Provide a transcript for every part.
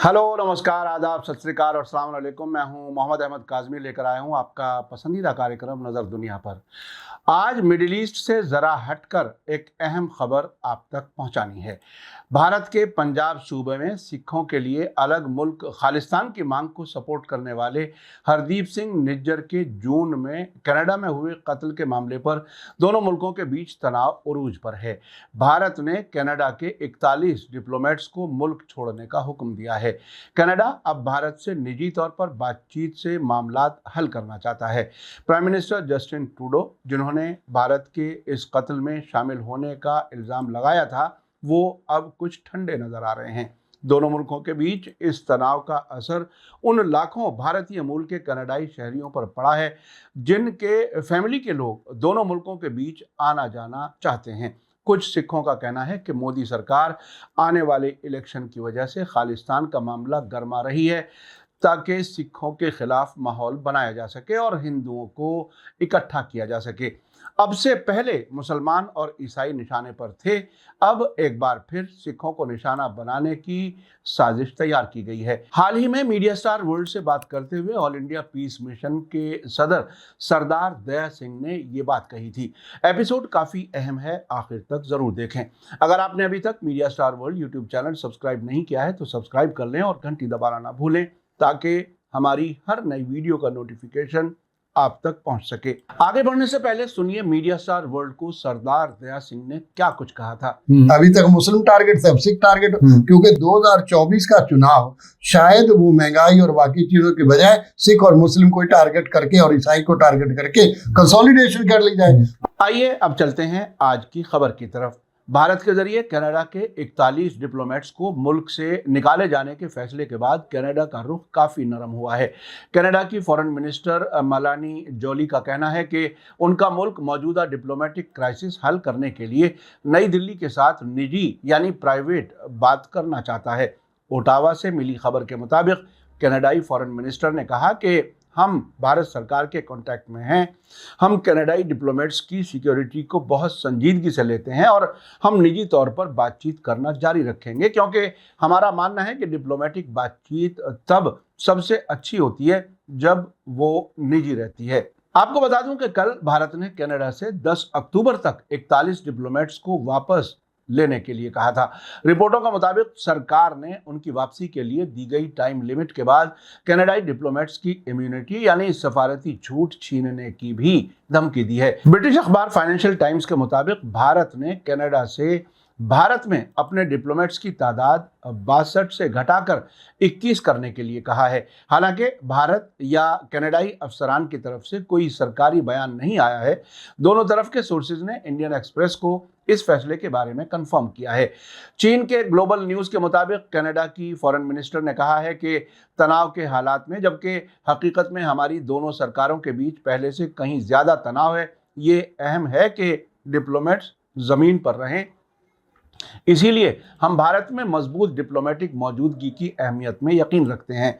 Hello, नमस्कार, आदाब, सत श्री अकाल और अस्सलाम वालेकुम। मैं हूं मोहम्मद अहमद काज़मी, लेकर आया हूं आपका पसंदीदा कार्यक्रम नज़र दुनिया पर। आज मिडिल ईस्ट से ज़रा हटकर एक अहम खबर आप तक पहुंचानी है। भारत के पंजाब सूबे में सिखों के लिए अलग मुल्क खालिस्तान की मांग को सपोर्ट करने वाले हरदीप सिंह निज्जर के जून में कनाडा में हुए कत्ल के मामले पर दोनों मुल्कों के बीच तनाव उरूज पर है। भारत ने कनाडा के 41 डिप्लोमेट्स को मुल्क छोड़ने का हुक्म दिया है। कनाडा अब भारत से निजी तौर पर बातचीत से मामलात हल करना चाहता है। प्राइम मिनिस्टर जस्टिन ट्रूडो, जिन्होंने भारत के इस कत्ल में शामिल होने का इल्ज़ाम लगाया था, वो अब कुछ ठंडे नजर आ रहे हैं। दोनों मुल्कों के बीच इस तनाव का असर उन लाखों भारतीय मूल के कनाडाई शहरियों पर पड़ा है जिनके फैमिली के लोग दोनों मुल्कों के बीच आना जाना चाहते हैं। कुछ सिखों का कहना है कि मोदी सरकार आने वाले इलेक्शन की वजह से खालिस्तान का मामला गरमा रही है ताकि सिखों के खिलाफ माहौल बनाया जा सके और हिंदुओं को इकट्ठा किया जा सके। अब से पहले मुसलमान और ईसाई निशाने पर थे, अब एक बार फिर सिखों को निशाना बनाने की साजिश तैयार की गई है। हाल ही में मीडिया स्टार वर्ल्ड से बात करते हुए ऑल इंडिया पीस मिशन के सदर सरदार दया सिंह ने ये बात कही थी। एपिसोड काफ़ी अहम है, आखिर तक ज़रूर देखें। अगर आपने अभी तक media star world YouTube channel subscribe नहीं किया है तो सब्सक्राइब कर लें और घंटी दबाना ना भूलें ताकि हमारी हर नई वीडियो का नोटिफिकेशन आप तक पहुंच सके। आगे बढ़ने से पहले सुनिए मीडिया स्टार वर्ल्ड को सरदार दया सिंह ने क्या कुछ कहा था। अभी तक मुस्लिम टारगेट थे, अब सिख टारगेट, क्योंकि 2024 का चुनाव शायद वो महंगाई और बाकी चीजों की बजाय सिख और मुस्लिम को टारगेट करके और ईसाई को टारगेट करके कंसोलिडेशन कर ली जाए। आइए अब चलते हैं आज की खबर की तरफ। भारत के जरिए कनाडा के 41 डिप्लोमेट्स को मुल्क से निकाले जाने के फैसले के बाद कनाडा का रुख काफ़ी नरम हुआ है। कनाडा की फॉरेन मिनिस्टर मेलानी जोली का कहना है कि उनका मुल्क मौजूदा डिप्लोमेटिक क्राइसिस हल करने के लिए नई दिल्ली के साथ निजी यानी प्राइवेट बात करना चाहता है। ओटावा से मिली खबर के मुताबिक कनाडाई फॉरेन मिनिस्टर ने कहा कि हम भारत सरकार के कांटेक्ट में हैं। हम कनाडाई डिप्लोमेट्स की सिक्योरिटी को बहुत संजीदगी से लेते हैं और हम निजी तौर पर बातचीत करना जारी रखेंगे, क्योंकि हमारा मानना है कि डिप्लोमेटिक बातचीत तब सबसे अच्छी होती है जब वो निजी रहती है। आपको बता दूं कि कल भारत ने कनाडा से 10 अक्टूबर तक 41 डिप्लोमेट्स को वापस लेने के लिए कहा था। रिपोर्टों के मुताबिक सरकार ने उनकी वापसी के लिए दी गई टाइम लिमिट के बाद कनाडाई डिप्लोमेट्स की इम्यूनिटी यानी सफारती छूट छीनने की भी धमकी दी है। ब्रिटिश अखबार फाइनेंशियल टाइम्स के मुताबिक भारत ने कनाडा से भारत में अपने डिप्लोमेट्स की तादाद 62 से घटाकर 21 करने के लिए कहा है। हालांकि भारत या कनाडाई अफसरान की तरफ से कोई सरकारी बयान नहीं आया है। दोनों तरफ के सोर्सेज ने इंडियन एक्सप्रेस को इस फैसले के बारे में कंफर्म किया है। चीन के ग्लोबल न्यूज़ के मुताबिक कनाडा की फॉरेन मिनिस्टर ने कहा है कि तनाव के हालात में, जबकि हकीकत में हमारी दोनों सरकारों के बीच पहले से कहीं ज़्यादा तनाव है, ये अहम है कि डिप्लोमेट्स ज़मीन पर रहें। इसीलिए हम भारत में मजबूत डिप्लोमेटिक मौजूदगी की अहमियत में यकीन रखते हैं।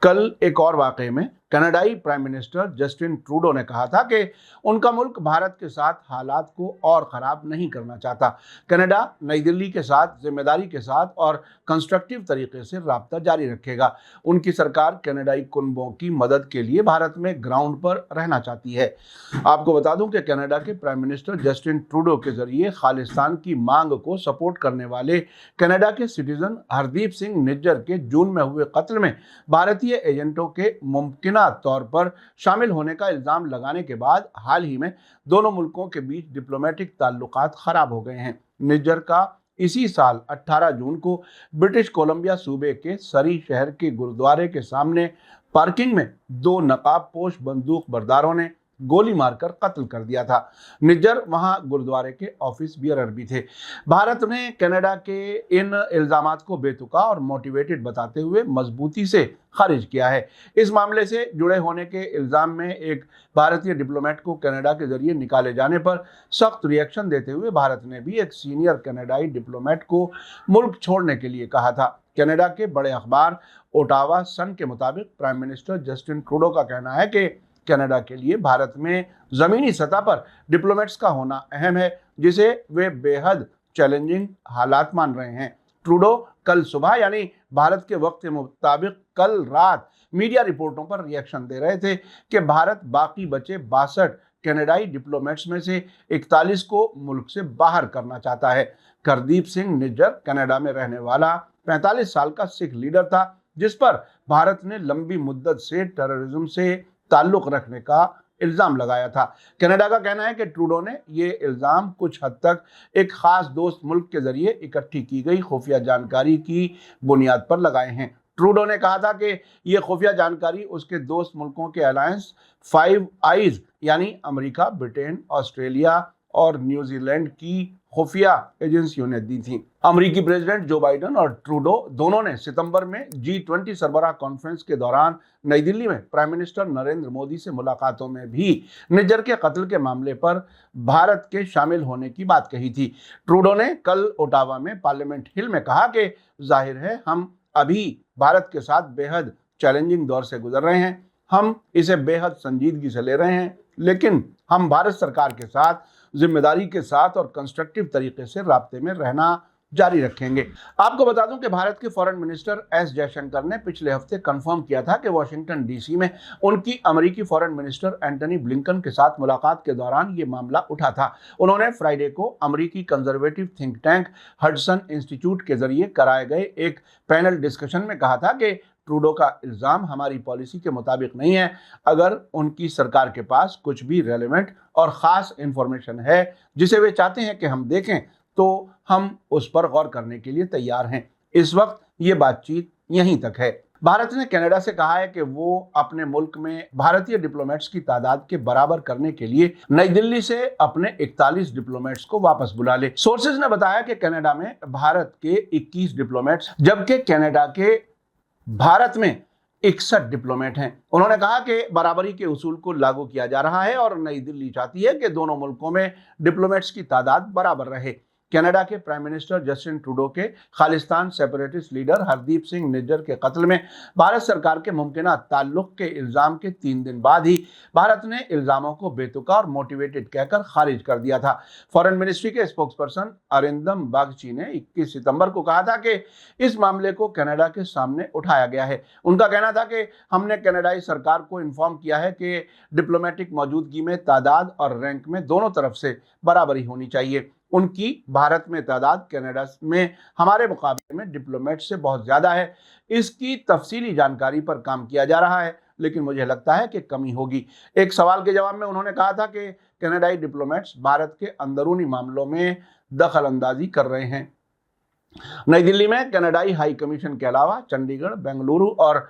कल एक और वाक़ये में कनाडाई प्राइम मिनिस्टर जस्टिन ट्रूडो ने कहा था कि उनका मुल्क भारत के साथ हालात को और ख़राब नहीं करना चाहता। कनाडा नई दिल्ली के साथ जिम्मेदारी के साथ और कंस्ट्रक्टिव तरीके से राब्ता जारी रखेगा। उनकी सरकार कनाडाई कुनबों की मदद के लिए भारत में ग्राउंड पर रहना चाहती है। आपको बता दूं कि कनाडा के प्राइम मिनिस्टर जस्टिन ट्रूडो के जरिए खालिस्तान की मांग को सपोर्ट करने वाले कनाडा के सिटीजन हरदीप सिंह निज्जर के जून में हुए कत्ल में भारतीय एजेंटों के मुमकिन तौर पर शामिल होने का इल्जाम लगाने के बाद हाल ही में दोनों मुल्कों के बीच डिप्लोमेटिक ताल्लुकात खराब हो गए हैं। निज्जर का इसी साल 18 जून को ब्रिटिश कोलंबिया सूबे के सरी शहर के गुरुद्वारे के सामने पार्किंग में 2 नकाबपोश बंदूक बरदारों ने गोली मारकर कत्ल कर दिया था। निज्जर वहां गुरुद्वारे के ऑफिस बियरर भी थे। भारत ने कनाडा के इन इल्जामात को बेतुका और मोटिवेटेड बताते हुए मजबूती से खारिज किया है। इस मामले से जुड़े होने के इल्जाम में एक भारतीय डिप्लोमेट को कनाडा के जरिए निकाले जाने पर सख्त रिएक्शन देते हुए भारत ने भी एक सीनियर कनाडाई डिप्लोमेट को मुल्क छोड़ने के लिए कहा था। कनाडा के बड़े अखबार ओटावा सन के मुताबिक प्राइम मिनिस्टर जस्टिन ट्रूडो का कहना है कि कनाडा के लिए भारत में ज़मीनी सतह पर डिप्लोमेट्स का होना अहम है, जिसे वे बेहद चैलेंजिंग हालात मान रहे हैं। ट्रूडो कल सुबह यानी भारत के वक्त के मुताबिक कल रात मीडिया रिपोर्टों पर रिएक्शन दे रहे थे कि भारत बाकी बचे 62 कनाडाई डिप्लोमेट्स में से 41 को मुल्क से बाहर करना चाहता है। करदीप सिंह निज्जर कनाडा में रहने वाला 45 साल का सिख लीडर था, जिस पर भारत ने लंबी मुद्दत से टेररिज्म से ताल्लुक रखने का इल्जाम लगाया था। कनाडा का कहना है कि ट्रूडो ने ये इल्जाम कुछ हद तक एक खास दोस्त मुल्क के जरिए इकट्ठी की गई खुफिया जानकारी की बुनियाद पर लगाए हैं। ट्रूडो ने कहा था कि ये खुफिया जानकारी उसके दोस्त मुल्कों के अलायंस फाइव आइज यानी अमेरिका, ब्रिटेन, ऑस्ट्रेलिया और न्यूजीलैंड की खुफिया एजेंसियों ने दी थी। अमेरिकी प्रेसिडेंट जो बाइडेन और ट्रूडो दोनों ने सितंबर में G20 सरबराह कॉन्फ्रेंस के दौरान नई दिल्ली में प्राइम मिनिस्टर नरेंद्र मोदी से मुलाकातों में भी निज्जर के कत्ल के मामले पर भारत के शामिल होने की बात कही थी। ट्रूडो ने कल ओटावा में पार्लियामेंट हिल में कहा कि जाहिर है हम अभी भारत के साथ बेहद चैलेंजिंग दौर से गुजर रहे हैं, हम इसे बेहद संजीदगी से ले रहे हैं, लेकिन हम भारत सरकार के साथ जिम्मेदारी के साथ और कंस्ट्रक्टिव तरीके से राब्ते में रहना जारी रखेंगे। आपको बता दूं कि भारत के फॉरेन मिनिस्टर एस जयशंकर ने पिछले हफ्ते कंफर्म किया था कि वॉशिंगटन डीसी में उनकी अमेरिकी फॉरेन मिनिस्टर एंटनी ब्लिंकन के साथ मुलाकात के दौरान ये मामला उठा था। उन्होंने फ्राइडे को अमेरिकी conservative think tank Hudson institute के जरिए कराए गए एक पैनल डिस्कशन में कहा था कि ट्रूडो का इल्जाम हमारी पॉलिसी के मुताबिक नहीं है। अगर उनकी सरकार के पास कुछ भी रेलेवेंट और ख़ास इंफॉर्मेशन है जिसे वे चाहते हैं कि हम देखें, तो हम उस पर गौर करने के लिए तैयार हैं। इस वक्त ये बातचीत यहीं तक है। भारत ने कनाडा से कहा है कि वो अपने मुल्क में भारतीय डिप्लोमेट्स की तादाद के बराबर करने के लिए नई दिल्ली से अपने 41 डिप्लोमेट्स को वापस बुला ले। सोर्सेज ने बताया कि कनाडा में भारत के 21 डिप्लोमेट्स जबकि कनाडा के भारत में 61 डिप्लोमेट हैं। उन्होंने कहा कि बराबरी के उसूल को लागू किया जा रहा है और नई दिल्ली चाहती है कि दोनों मुल्कों में डिप्लोमेट्स की तादाद बराबर रहे। कनाडा के प्राइम मिनिस्टर जस्टिन ट्रूडो के खालिस्तान सेपरेटिस्ट लीडर हरदीप सिंह निज्जर के कत्ल में भारत सरकार के मुमकिना ताल्लुक के इल्जाम के 3 दिन बाद ही भारत ने इल्जामों को बेतुका और मोटिवेटेड कहकर खारिज कर दिया था। फॉरेन मिनिस्ट्री के स्पोक्सपर्सन अरिंदम बागची ने 21 सितंबर को कहा था कि इस मामले को कनाडा के सामने उठाया गया है। उनका कहना था कि हमने कनाडाई सरकार को इन्फॉर्म किया है कि डिप्लोमेटिक मौजूदगी में तादाद और रैंक में दोनों तरफ से बराबरी होनी चाहिए। उनकी भारत में तादाद कनाडा में हमारे मुकाबले में डिप्लोमेट से बहुत ज़्यादा है। इसकी तफसीली जानकारी पर काम किया जा रहा है, लेकिन मुझे लगता है कि कमी होगी। एक सवाल के जवाब में उन्होंने कहा था कि कनाडाई डिप्लोमेट्स भारत के अंदरूनी मामलों में दखल अंदाजी कर रहे हैं। नई दिल्ली में कनाडाई हाई कमीशन के अलावा चंडीगढ़, बेंगलुरु और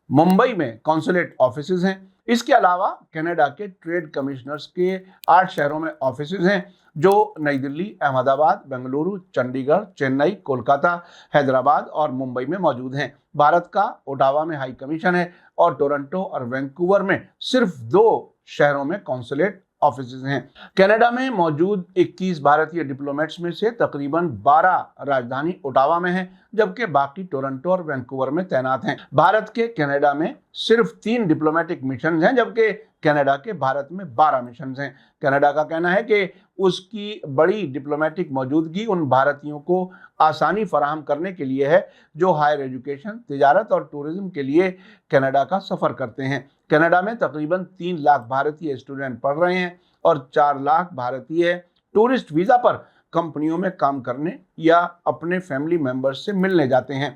मुंबई में कॉन्सुलेट ऑफिसेज हैं। इसके अलावा कनाडा के ट्रेड कमिश्नर्स के 8 शहरों में ऑफिसेज हैं जो नई दिल्ली, अहमदाबाद, बेंगलुरु, चंडीगढ़, चेन्नई, कोलकाता, हैदराबाद और मुंबई में मौजूद हैं। भारत का ओटावा में हाई कमीशन है और टोरंटो और वैंकूवर में सिर्फ 2 शहरों में कॉन्सुलेट ऑफिसेज हैं। कनाडा में मौजूद 21 भारतीय डिप्लोमेट्स में से तकरीबन 12 राजधानी ओटावा में हैं, जबकि बाकी टोरंटो और वैंकूवर में तैनात हैं। भारत के कनाडा में सिर्फ 3 डिप्लोमेटिक मिशन हैं, जबकि कनाडा के भारत में 12 मिशन हैं। कनाडा का कहना है कि उसकी बड़ी डिप्लोमेटिक मौजूदगी उन भारतीयों को आसानी फराहम करने के लिए है जो हायर एजुकेशन, तिजारत और टूरिज्म के लिए कनाडा का सफ़र करते हैं। कनाडा में तकरीबन 3 लाख भारतीय स्टूडेंट पढ़ रहे हैं और 4 लाख भारतीय टूरिस्ट वीज़ा पर कंपनियों में काम करने या अपने फैमिली मेंबर्स से मिलने जाते हैं।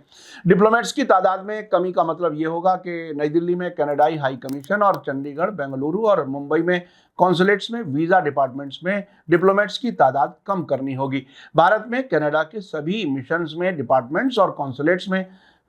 डिप्लोमेट्स की तादाद में कमी का मतलब ये होगा कि नई दिल्ली में कनाडाई हाई कमीशन और चंडीगढ़, बेंगलुरु और मुंबई में कॉन्सुलेट्स में वीज़ा डिपार्टमेंट्स में डिप्लोमेट्स की तादाद कम करनी होगी। भारत में कनाडा के सभी मिशंस में डिपार्टमेंट्स और कॉन्सुलेट्स में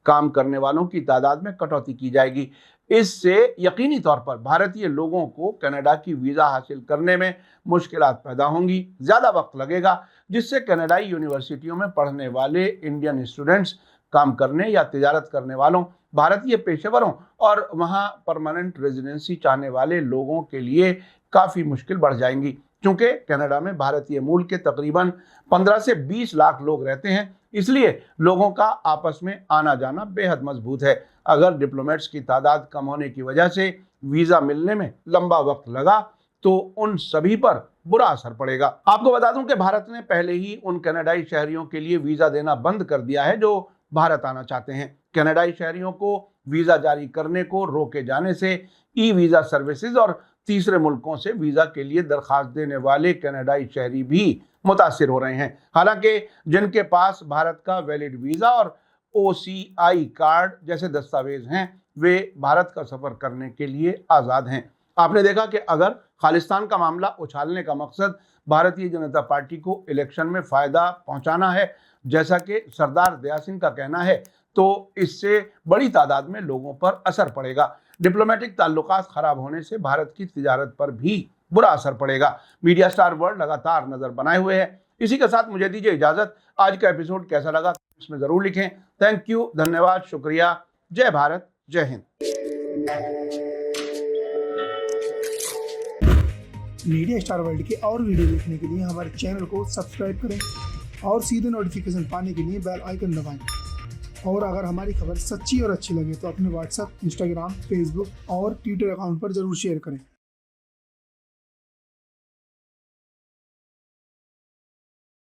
काम करने वालों की तादाद में कटौती की जाएगी। इससे यकीनी तौर पर भारतीय लोगों को कनाडा की वीज़ा हासिल करने में मुश्किलात पैदा होंगी, ज़्यादा वक्त लगेगा, जिससे कनाडाई यूनिवर्सिटियों में पढ़ने वाले इंडियन स्टूडेंट्स, काम करने या तिजारत करने वालों, भारतीय पेशेवरों और वहाँ परमानेंट रेजिडेंसी चाहने वाले लोगों के लिए काफ़ी मुश्किल बढ़ जाएंगी। क्योंकि कनाडा में भारतीय मूल के तकरीबन 15 से 20 लाख लोग रहते हैं, इसलिए लोगों का आपस में आना जाना बेहद मजबूत है। अगर डिप्लोमेट्स की तादाद कम होने की वजह से वीज़ा मिलने में लंबा वक्त लगा तो उन सभी पर बुरा असर पड़ेगा। आपको बता दूं कि भारत ने पहले ही उन कनाडाई शहरियों के लिए वीजा देना बंद कर दिया है जो भारत आना चाहते हैं। कनाडाई शहरियों को वीजा जारी करने को रोके जाने से ई वीजा सर्विसेज और तीसरे मुल्कों से वीजा के लिए दरखास्त देने वाले कनाडाई शहरी भी मुतासिर हो रहे हैं। हालांकि जिनके पास भारत का वैलिड वीजा और OCI कार्ड जैसे दस्तावेज हैं, वे भारत का सफर करने के लिए आजाद हैं। आपने देखा कि अगर खालिस्तान का मामला उछालने का मकसद भारतीय जनता पार्टी को इलेक्शन में फायदा पहुंचाना है, जैसा कि सरदार दया सिंह का कहना है, तो इससे बड़ी तादाद में लोगों पर असर पड़ेगा। डिप्लोमेटिक ताल्लुकात खराब होने से भारत की तिजारत पर भी बुरा असर पड़ेगा। मीडिया स्टार वर्ल्ड लगातार नजर बनाए हुए है। इसी के साथ मुझे दीजिए इजाजत। आज का एपिसोड कैसा लगा इसमें जरूर लिखें। थैंक यू, धन्यवाद, शुक्रिया। जय भारत, जय हिंद। मीडिया स्टार वर्ल्ड के और वीडियो देखने के लिए हमारे चैनल को सब्सक्राइब करें और सीधे नोटिफिकेशन पाने के लिए बेल आइकन दबाएं। और अगर हमारी खबर सच्ची और अच्छी लगे तो अपने व्हाट्सएप, इंस्टाग्राम, फेसबुक और ट्विटर अकाउंट पर जरूर शेयर करें।